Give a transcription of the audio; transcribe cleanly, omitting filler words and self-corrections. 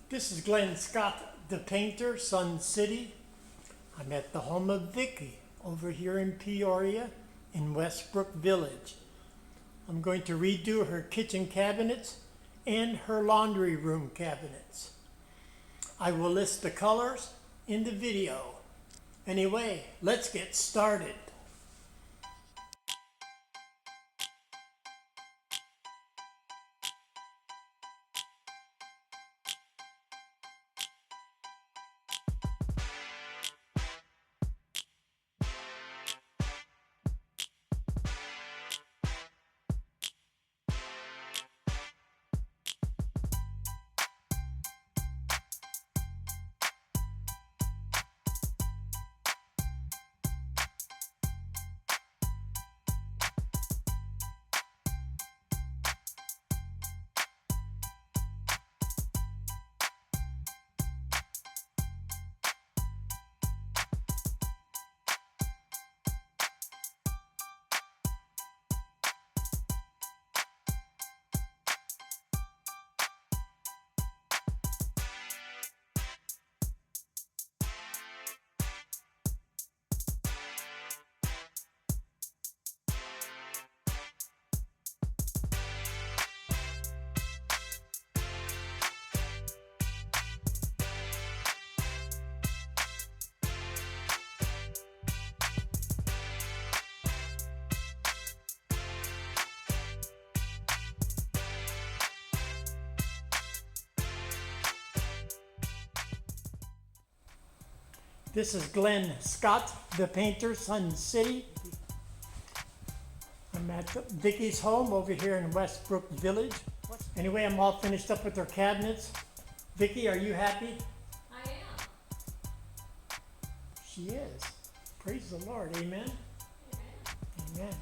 This is Glenn Scott, the painter, Sun City. I'm at the home of Vicki over here in Peoria in Westbrook Village. I'm going to redo her kitchen cabinets and her laundry room cabinets. I will list the colors in the video. Anyway, let's get started. This is Glenn Scott, the painter, Sun City. I'm at Vicki's home over here in Westbrook Village. Anyway, I'm all finished up with her cabinets. Vicki, are you happy? I am. She is. Praise the Lord. Amen. Amen. Amen.